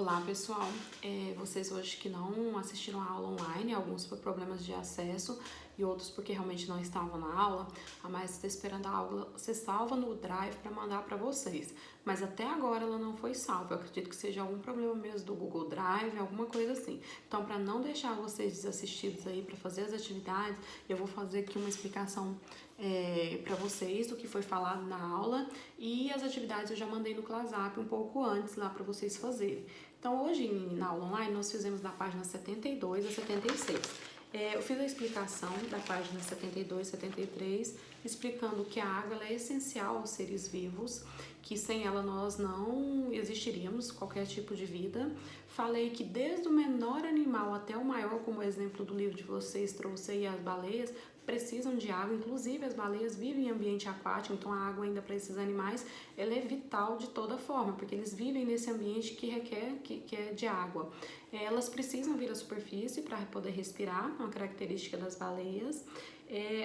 Olá pessoal, vocês hoje que não assistiram a aula online, alguns por problemas de acesso e outros porque realmente não estavam na aula, a Mais está esperando a aula ser salva no Drive para mandar para vocês, mas até agora ela não foi salva. Eu acredito que seja algum problema mesmo do Google Drive, alguma coisa assim. Então, para não deixar vocês desassistidos aí para fazer as atividades, eu vou fazer aqui uma explicação para vocês do que foi falado na aula, e as atividades eu já mandei no ClassApp um pouco antes lá para vocês fazerem. Então, hoje na aula online nós fizemos da página 72 a 76. Eu fiz a explicação da página 72 e 73, explicando que a água ela é essencial aos seres vivos, que sem ela nós não existiríamos, qualquer tipo de vida. Falei que desde o menor animal até o maior, como o exemplo do livro de vocês trouxe aí, as baleias, precisam de água, inclusive as baleias vivem em ambiente aquático, então a água ainda para esses animais ela é vital de toda forma, porque eles vivem nesse ambiente que requer que é de água. Elas precisam vir à superfície para poder respirar, uma característica das baleias.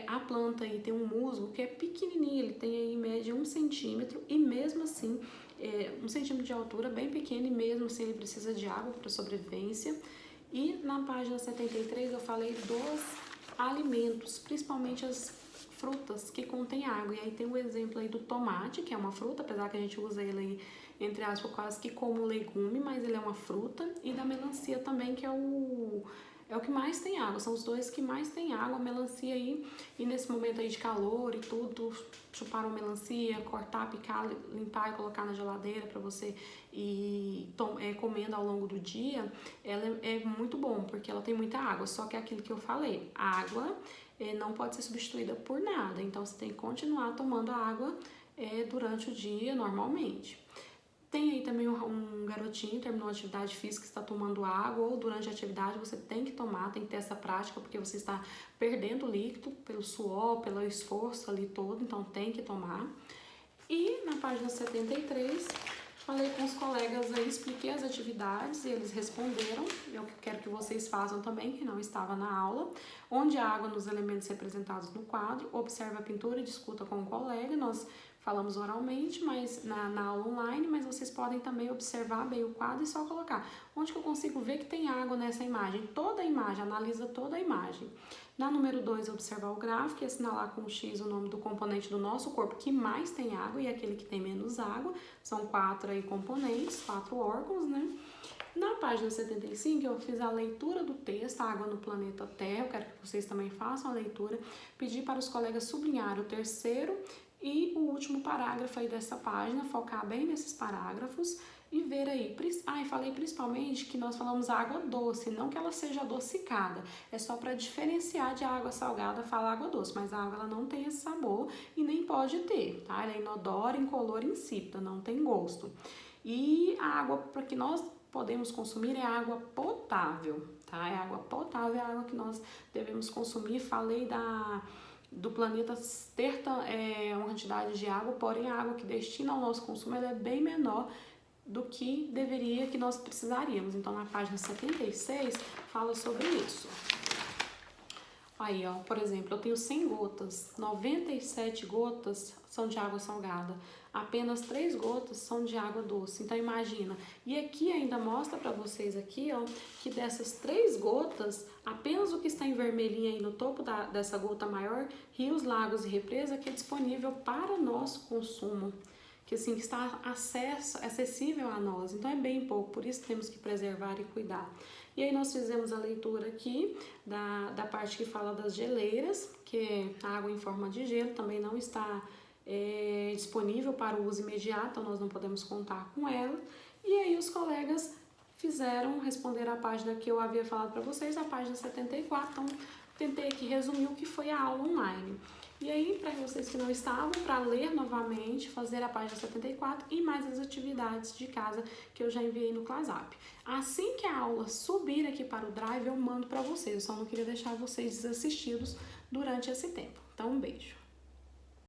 A planta aí tem um musgo que é pequenininho, ele tem aí em média 1 centímetro, e mesmo assim 1 centímetro de altura, bem pequeno, e mesmo assim ele precisa de água para sobrevivência. E na página 73 eu falei dos alimentos, principalmente as frutas que contêm água. E aí tem o exemplo aí do tomate, que é uma fruta, apesar que a gente usa ele aí, entre aspas, quase que como legume, mas ele é uma fruta. E da melancia também, que é o que mais tem água, são os dois que mais tem água, a melancia aí, e nesse momento aí de calor e tudo, chupar uma melancia, cortar, picar, limpar e colocar na geladeira para você ir comendo ao longo do dia, ela é muito bom, porque ela tem muita água, só que é aquilo que eu falei, a água não pode ser substituída por nada, então você tem que continuar tomando a água durante o dia normalmente. Tem aí também um garotinho, terminou a atividade física, está tomando água, ou durante a atividade você tem que tomar, tem que ter essa prática, porque você está perdendo líquido pelo suor, pelo esforço ali todo, então tem que tomar. E na página 73, falei com os colegas aí, expliquei as atividades e eles responderam. Eu quero que vocês façam também, que não estava na aula. Onde a água nos elementos representados no quadro, observe a pintura e discuta com o colega. Nós falamos oralmente, mas na aula online, mas vocês podem também observar bem o quadro e só colocar onde que eu consigo ver que tem água nessa imagem. Toda a imagem, analisa toda a imagem. Na número 2, observar o gráfico e assinalar com X o nome do componente do nosso corpo que mais tem água e aquele que tem menos água. São 4 aí componentes, 4 órgãos, né? Na página 75, eu fiz a leitura do texto, a água no planeta Terra. Eu quero que vocês também façam a leitura. Pedi para os colegas sublinhar o terceiro e o último parágrafo aí dessa página, focar bem nesses parágrafos e ver aí. Falei principalmente que nós falamos água doce, não que ela seja adocicada, é só para diferenciar de água salgada, fala água doce, mas a água ela não tem esse sabor e nem pode ter, tá? Ela é inodora, incolor, insípida, não tem gosto. E a água para que nós podemos consumir é água potável, tá? É água potável, é a água que nós devemos consumir. Falei do planeta ter uma quantidade de água, porém a água que destina ao nosso consumo ela é bem menor do que que nós precisaríamos. Então na página 76 fala sobre isso. Aí, ó, por exemplo, eu tenho 100 gotas, 97 gotas são de água salgada, apenas 3 gotas são de água doce. Então imagina, e aqui ainda mostra para vocês aqui, ó, que dessas 3 gotas, apenas o que está em vermelhinho aí no topo dessa gota maior, rios, lagos e represa, que é disponível para nosso consumo, que assim, que está acessível a nós, então é bem pouco, por isso temos que preservar e cuidar. E aí nós fizemos a leitura aqui da parte que fala das geleiras, que a água em forma de gelo também não está disponível para o uso imediato, então nós não podemos contar com ela. E aí os colegas responder a página que eu havia falado para vocês, a página 74, então tentei aqui resumir o que foi a aula online. E aí, para vocês que não estavam, para ler novamente, fazer a página 74 e mais as atividades de casa que eu já enviei no ClassApp. Assim que a aula subir aqui para o Drive, eu mando para vocês. Eu só não queria deixar vocês desassistidos durante esse tempo. Então, um beijo.